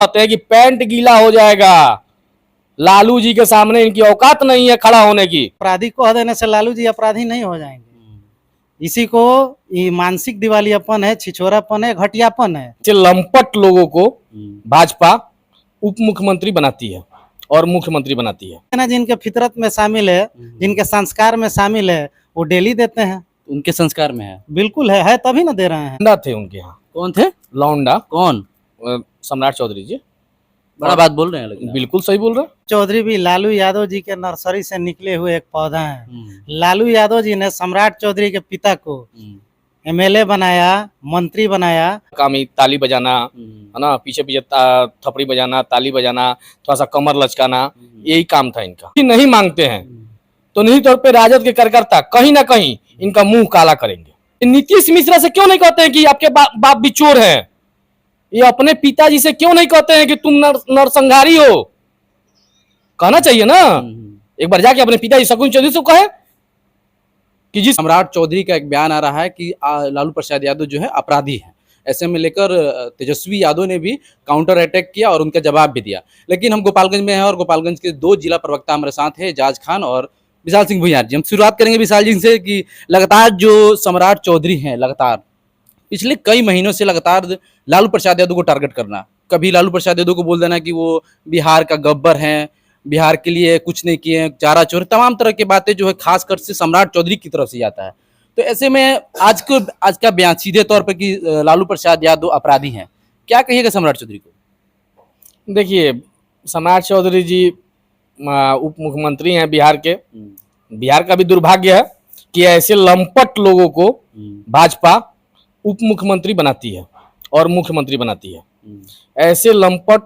कहते हैं कि पैंट गीला हो जाएगा। लालू जी के सामने इनकी औकात नहीं है खड़ा होने की। अपराधी को देने से लालू जी अपराधी नहीं हो जाएंगे। इसी को ये मानसिक दिवालियापन है, छिछोरापन है, घटियापन है। लंपट लोगों को भाजपा उप मुख्यमंत्री बनाती है और मुख्यमंत्री बनाती है ना, जिनके फितरत में शामिल है, जिनके संस्कार में शामिल है, वो डेली देते हैं। उनके संस्कार में है, बिल्कुल है तभी ना दे रहे हैं। लौंडा थे उनके यहाँ। कौन थे? लौंडा कौन? सम्राट चौधरी जी। बड़ा बात बोल रहे हैं, लेकिन बिल्कुल सही बोल रहे हैं। चौधरी भी लालू यादव जी के नर्सरी से निकले हुए एक पौधा है। लालू यादव जी ने सम्राट चौधरी के पिता को एमएलए बनाया, मंत्री बनाया। कामी ताली बजाना है ना, पीछे पीछे थपड़ी बजाना, ताली बजाना, थोड़ा सा कमर लचकाना, यही काम था इनका। नहीं मांगते हैं तो निश्चित तौर पे राजद के कार्यकर्ता कहीं ना कहीं इनका मुंह काला करेंगे। नीतीश मिश्रा से क्यों नहीं कहते हैं कि आपके बाप भी चोर हैं? ये अपने पिताजी से क्यों नहीं कहते हैं कि तुम नरसंहारी हो? कहना चाहिए ना। एक बार जाके अपने पिताजी शकुन चौधरी से कहे कि जिस सम्राट चौधरी का एक बयान आ रहा है कि लालू प्रसाद यादव जो है अपराधी है। ऐसे में लेकर तेजस्वी यादव ने भी काउंटर अटैक किया और उनका जवाब भी दिया। लेकिन हम गोपालगंज में हैं और गोपालगंज के दो जिला प्रवक्ता हमारे साथ हैं, एजाज खान और विशाल सिंह भुइयार जी। हम शुरुआत करेंगे विशाल जी से कि लगातार जो सम्राट चौधरी हैं, लगातार पिछले कई महीनों से लगातार लालू प्रसाद यादव को टारगेट करना, कभी लालू प्रसाद यादव को बोल देना कि वो बिहार का गब्बर हैं, बिहार के लिए कुछ नहीं किए, चारा चोर, तमाम तरह की बातें जो है खासकर से सम्राट चौधरी की तरफ से जाता है। तो ऐसे में आज का बयान सीधे तौर पर कि लालू प्रसाद यादव अपराधी हैं, क्या कहिएगा सम्राट चौधरी को? देखिए, सम्राट चौधरी जी उप मुख्यमंत्री हैं बिहार के। बिहार का भी दुर्भाग्य है कि ऐसे लंपट लोगों को भाजपा उप मुख्यमंत्री बनाती है और मुख्यमंत्री बनाती है। ऐसे लंपट,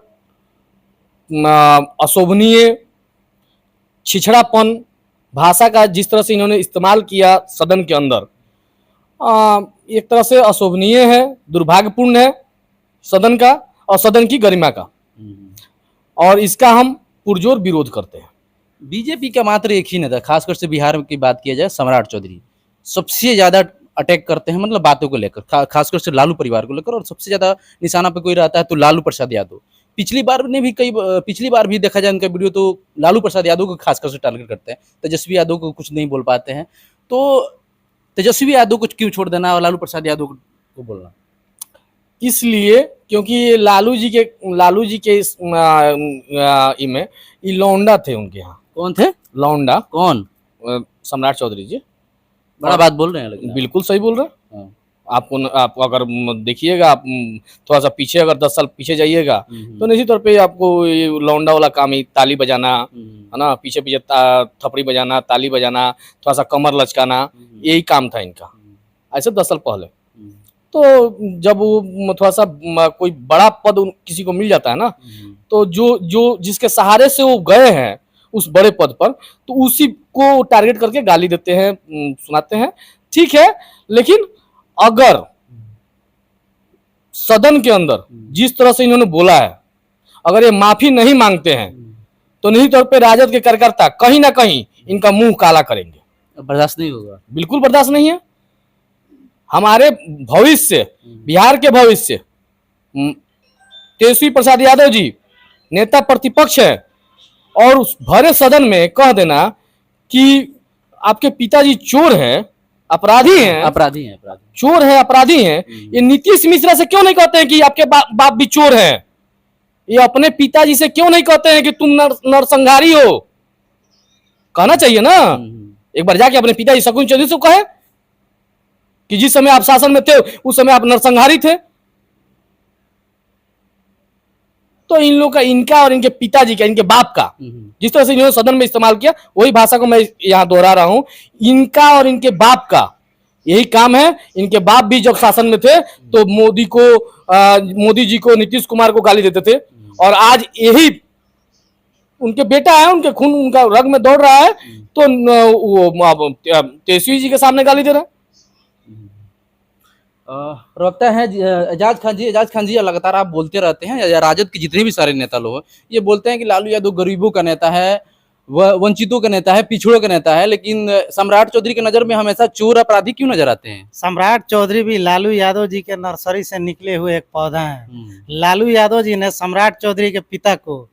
अशोभनीय, छिछड़ापन भाषा का जिस तरह से इन्होंने इस्तेमाल किया सदन के अंदर, एक तरह से अशोभनीय है, दुर्भाग्यपूर्ण है सदन का और सदन की गरिमा का, और इसका हम पुरजोर विरोध करते हैं। बीजेपी का मात्र एक ही नेता, खासकर से बिहार की बात किया जाए, सम्राट चौधरी सबसे ज्यादा अटैक करते हैं, मतलब बातों को लेकर, खासकर से लालू परिवार को लेकर, और सबसे ज्यादा निशाना पे कोई रहता है तो लालू प्रसाद यादव। पिछली बार भी देखा जाए उनका वीडियो तो लालू प्रसाद यादव को खासकर से टारगेट करते हैं, तेजस्वी यादव को कुछ नहीं बोल पाते हैं। तो तेजस्वी यादव को क्यों छोड़ देना और लालू प्रसाद यादव को बोलना? इसलिए क्योंकि लालू जी के में ये लौंडा थे उनके यहाँ। कौन थे? लौंडा। कौन? सम्राट चौधरी जी। बड़ा बात बोल रहे हैं, लेकिन बिल्कुल सही बोल रहे हैं। आप अगर देखिएगा, आप थोड़ा सा पीछे, अगर 10 साल पीछे जाइएगा तो निश्चित तौर पे आपको ये लौंडा वाला काम ही, ताली बजाना है ना, पीछे पीछे थपड़ी बजाना, ताली बजाना, थोड़ा सा कमर लचकाना, यही काम था इनका ऐसे 10 साल पहले। तो जब वो थोड़ा सा कोई बड़ा पद किसी को मिल जाता है ना, तो जो जिसके सहारे से वो गए हैं उस बड़े पद पर, तो उसी को टारगेट करके गाली देते हैं, सुनाते हैं। ठीक है, लेकिन अगर सदन के अंदर जिस तरह से इन्होंने बोला है, अगर ये माफी नहीं मांगते हैं तो निश्चित तौर पे राजद के कार्यकर्ता कहीं ना कहीं इनका मुंह काला करेंगे। बर्दाश्त नहीं होगा, बिल्कुल बर्दाश्त नहीं है। हमारे भविष्य, बिहार के भविष्य, तेजस्वी प्रसाद यादव जी नेता प्रतिपक्ष है, और उस भरे सदन में कह देना कि आपके पिताजी चोर हैं, अपराधी हैं, चोर हैं, अपराधी हैं, ये नीतीश मिश्रा से क्यों नहीं कहते हैं कि आपके बाप भी चोर हैं? ये अपने पिताजी से क्यों नहीं कहते हैं कि तुम नरसंहारी हो? कहना चाहिए ना। एक बार जाके अपने पिताजी शकुन चौधरी से कहे कि जिस समय आप शासन में थे उस समय आप नरसंहारी थे। तो इन लोग का, इनका और इनके पिताजी का, इनके बाप का, जिस तरह से इन्होंने सदन में इस्तेमाल किया, वही भाषा को मैं यहाँ दोहरा रहा हूं। इनका और इनके बाप का यही काम है। इनके बाप भी जब शासन में थे तो मोदी जी को, नीतीश कुमार को गाली देते थे, और आज यही उनके बेटा है, उनके खून, उनका रग में दौड़ रहा है, तो तेजस्वी जी के सामने गाली दे रहा है। प्रवक्ता है एजाज खान जी, लगातार आप बोलते रहते हैं, या राजद के जितने भी सारे नेता लोग ये बोलते हैं कि लालू यादव गरीबों का नेता है, वह वंचितों का नेता है, पिछड़ों का नेता है, लेकिन सम्राट चौधरी की नजर में हमेशा चोर अपराधी क्यों नजर आते हैं? सम्राट चौधरी भी लालू यादव जी के नर्सरी से निकले हुए एक पौधा है। लालू यादव जी ने सम्राट चौधरी के पिता को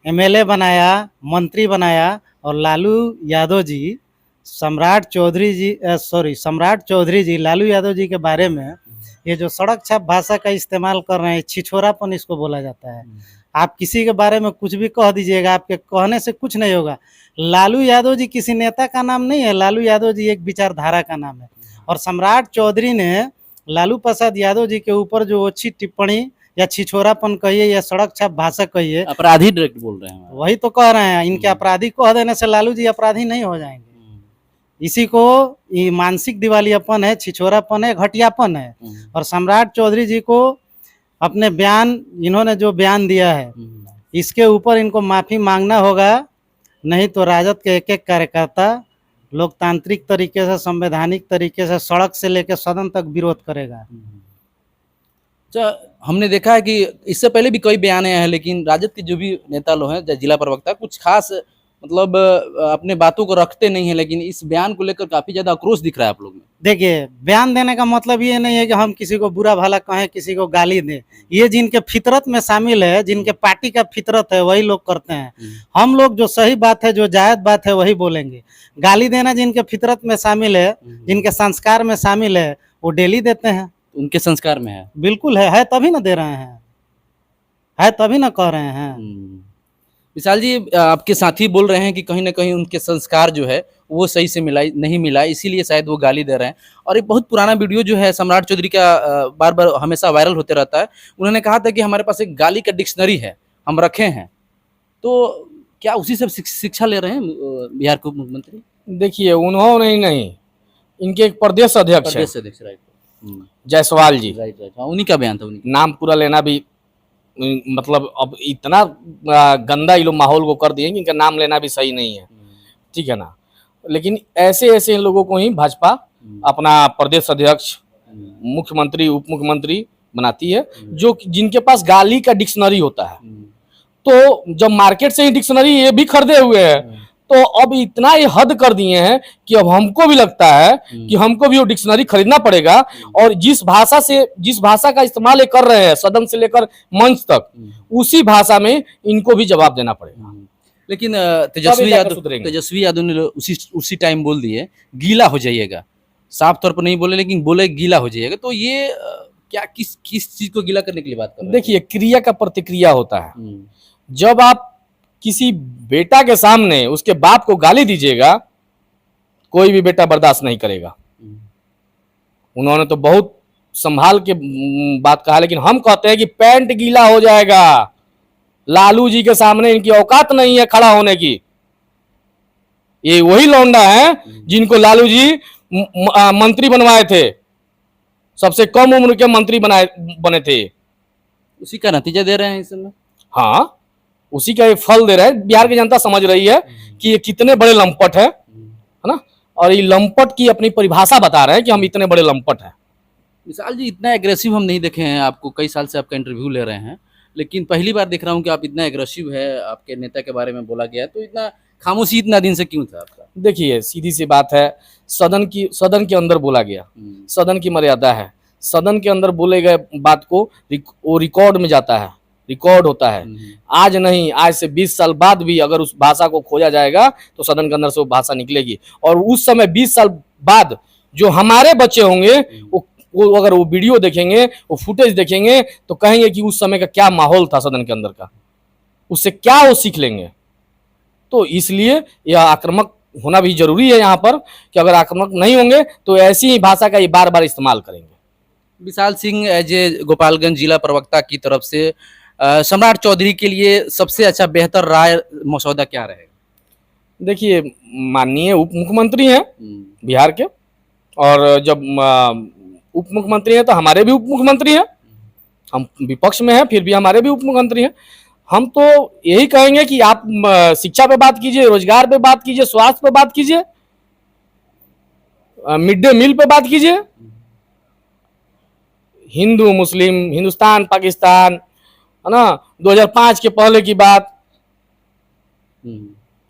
एमएलए बनाया, मंत्री बनाया, और लालू यादव जी सम्राट चौधरी जी लालू यादव जी के बारे में ये जो सड़क छाप भाषा का इस्तेमाल कर रहे हैं, छिछोरापन इसको बोला जाता है। आप किसी के बारे में कुछ भी कह दीजिएगा, आपके कहने से कुछ नहीं होगा। लालू यादव जी किसी नेता का नाम नहीं है, लालू यादव जी एक विचारधारा का नाम है। और सम्राट चौधरी ने लालू प्रसाद यादव जी के ऊपर जो अच्छी टिप्पणी या छिछोरापन कहिए या सड़क छाप भाषा कहिए, अपराधी डायरेक्ट बोल रहे हैं। वही तो कह रहे हैं। इनके अपराधी कह देने से लालू जी अपराधी नहीं हो जाएंगे। इसी को ये मानसिक दिवालियापन है, छिछोरापन है, घटियापन है। और सम्राट चौधरी जी को अपने बयान, इन्होंने जो बयान दिया है, इसके ऊपर इनको माफी मांगना होगा, नहीं तो राजद के एक एक कार्यकर्ता लोकतांत्रिक तरीके से, संवैधानिक तरीके से सड़क से लेकर सदन तक विरोध करेगा। हमने देखा है कि इससे पहले भी कई बयान आए हैं, लेकिन राजद के जो भी नेता लोग हैं, जिला प्रवक्ता, कुछ खास मतलब अपने बातों को रखते नहीं है, लेकिन इस बयान को लेकर काफी ज्यादा आक्रोश दिख रहा है आप लोग में। देखिए, बयान देने का मतलब ये नहीं है कि हम किसी को बुरा भला कहें, किसी को गाली दें। ये जिनके फितरत में शामिल है, जिनके पार्टी का फितरत है, वही लोग करते हैं। हम लोग जो सही बात है, जो जायज बात है, वही बोलेंगे। गाली देना जिनके फितरत में शामिल है, जिनके संस्कार में शामिल है, वो डेली देते हैं। उनके संस्कार में है, बिल्कुल है तभी ना दे रहे हैं, है तभी ना कह रहे हैं। विशाल जी, आपके साथी बोल रहे हैं कि कहीं ना कहीं उनके संस्कार जो है वो सही से नहीं मिला, इसीलिए शायद वो गाली दे रहे हैं। और एक बहुत पुराना वीडियो जो है सम्राट चौधरी का बार बार हमेशा वायरल होते रहता है। उन्होंने कहा था कि हमारे पास एक गाली का डिक्शनरी है, हम रखे हैं। तो क्या उसी से शिक्षा ले रहे हैं बिहार के उप मुख्यमंत्री? देखिए, उन्होंने नहीं, इनके एक प्रदेश अध्यक्ष है, राइट, जायसवाल जी, राइट, उन्हीं का बयान था। उन्हीं नाम पूरा लेना भी मतलब अब इतना गंदा ये लोग माहौल को कर दिए कि इनका नाम लेना भी सही नहीं है, ठीक है ना। लेकिन ऐसे ऐसे लोगों को ही भाजपा अपना प्रदेश अध्यक्ष, मुख्यमंत्री, उप मुख्यमंत्री बनाती है, जो जिनके पास गाली का डिक्शनरी होता है। तो जब मार्केट से ही डिक्शनरी ये भी खरीदे हुए हैं, तो अब इतना ये हद कर दिए हैं कि अब हमको भी लगता है कि हमको भी वो डिक्शनरी खरीदना पड़ेगा। और जिस भाषा का इस्तेमाल ये कर रहे हैं सदन से लेकर मंच तक, उसी भाषा में इनको भी जवाब देना पड़ेगा। लेकिन तेजस्वी यादव ने उसी टाइम बोल दिए गीला हो जाइएगा। साफ तौर पर नहीं बोले, लेकिन बोले गीला हो जाइएगा। तो ये क्या किस चीज को गीला करने के लिए बात कर रहे हैं? देखिए, क्रिया का प्रतिक्रिया होता है। जब आप किसी बेटा के सामने उसके बाप को गाली दीजिएगा, कोई भी बेटा बर्दाश्त नहीं करेगा। उन्होंने तो बहुत संभाल के बात कहा, लेकिन हम कहते हैं कि पैंट गीला हो जाएगा। लालू जी के सामने इनकी औकात नहीं है खड़ा होने की। ये वही लौंडा है जिनको लालू जी मंत्री बनवाए थे, सबसे कम उम्र के मंत्री बने थे। उसी का नतीजा दे रहे हैं इस समय। हाँ, उसी का एक फल दे रहे हैं। बिहार की जनता समझ रही है कि ये कितने बड़े लंपट है ना। और ये लंपट की अपनी परिभाषा बता रहे हैं कि हम इतने बड़े लंपट हैं। विशाल जी, इतना एग्रेसिव हम नहीं देखे हैं आपको। कई साल से आपका इंटरव्यू ले रहे हैं, लेकिन पहली बार देख रहा हूं कि आप इतना एग्रेसिव है। आपके नेता के बारे में बोला गया है, तो इतना खामोशी इतना दिन से क्यों था आपका? देखिए, सीधी सी बात है, सदन के अंदर बोला गया, सदन की मर्यादा है। सदन के अंदर बोले गए बात को वो रिकॉर्ड में जाता है, रिकॉर्ड होता है। आज नहीं, आज से 20 साल बाद भी अगर उस भाषा को खोजा जाएगा तो सदन के अंदर से वो भाषा निकलेगी। और उस समय 20 साल बाद जो हमारे बच्चे होंगे, वो अगर वो वीडियो देखेंगे, वो फुटेज देखेंगे, तो कहेंगे कि उस समय का क्या माहौल था सदन के अंदर का, उससे क्या वो सीख लेंगे। तो इसलिए यह आक्रामक होना भी जरूरी है यहाँ पर, कि अगर आक्रामक नहीं होंगे तो ऐसी ही भाषा का ये बार बार इस्तेमाल करेंगे। विशाल सिंह, एज ए गोपालगंज जिला प्रवक्ता की तरफ से सम्राट चौधरी के लिए सबसे अच्छा बेहतर राय मसौदा क्या रहेगा? देखिए, माननीय उप मुख्यमंत्री हैं बिहार के, और जब उप मुख्यमंत्री हैं तो हमारे भी उप मुख्यमंत्री हैं। हम विपक्ष में हैं, फिर भी हमारे भी उप मुख्यमंत्री हैं। हम तो यही कहेंगे कि आप शिक्षा पे बात कीजिए, रोजगार पे बात कीजिए, स्वास्थ्य पे बात कीजिए, मिड डे मील पे बात कीजिए, हिंदू मुस्लिम, हिंदुस्तान पाकिस्तान, है ना, 2005 के पहले की बात,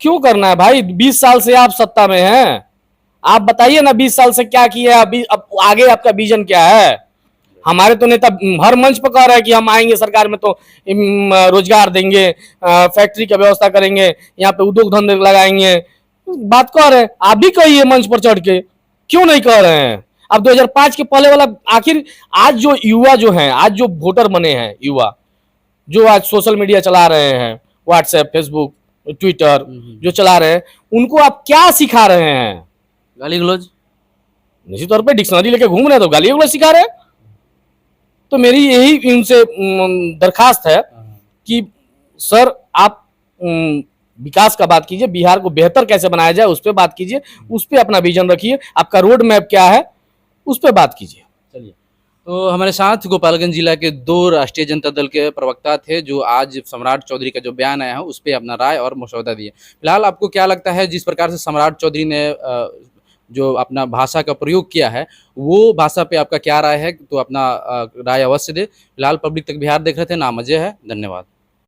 क्यों करना है भाई? 20 साल से आप सत्ता में हैं, आप बताइए ना 20 साल से क्या किया है, अभी अब आगे आपका विजन क्या है? हमारे तो नेता हर मंच पर कह रहा है कि हम आएंगे सरकार में तो रोजगार देंगे, फैक्ट्री की व्यवस्था करेंगे, यहाँ पे उद्योग धंधे लगाएंगे, बात कह रहे हैं। आप भी कहिए मंच पर चढ़ के, क्यों नहीं कह रहे हैं? अब 2005 के पहले वाला, आखिर आज जो युवा जो हैं, आज जो वोटर बने हैं युवा, जो आज सोशल मीडिया चला रहे हैं, व्हाट्सएप, फेसबुक, ट्विटर जो चला रहे हैं, उनको आप क्या सिखा रहे हैं? गाली गलौज। निश्चित तौर पे डिक्शनरी लेके घूम रहे हैं तो गाली गलौज सिखा रहे हैं। तो मेरी यही इनसे दरखास्त है कि सर आप विकास का बात कीजिए, बिहार को बेहतर कैसे बनाया जाए उस पर बात कीजिए, उस पर अपना विजन रखिए, आपका रोड मैप क्या है उस पर बात कीजिए। चलिए, तो हमारे साथ गोपालगंज जिला के 2 राष्ट्रीय जनता दल के प्रवक्ता थे जो आज सम्राट चौधरी का जो बयान आया है उस पर अपना राय और मसौदा दिए। फिलहाल आपको क्या लगता है, जिस प्रकार से सम्राट चौधरी ने जो अपना भाषा का प्रयोग किया है, वो भाषा पे आपका क्या राय है? तो अपना राय अवश्य दे। फिलहाल पब्लिक तक बिहार देख रहे थे, नाम अजय है, धन्यवाद।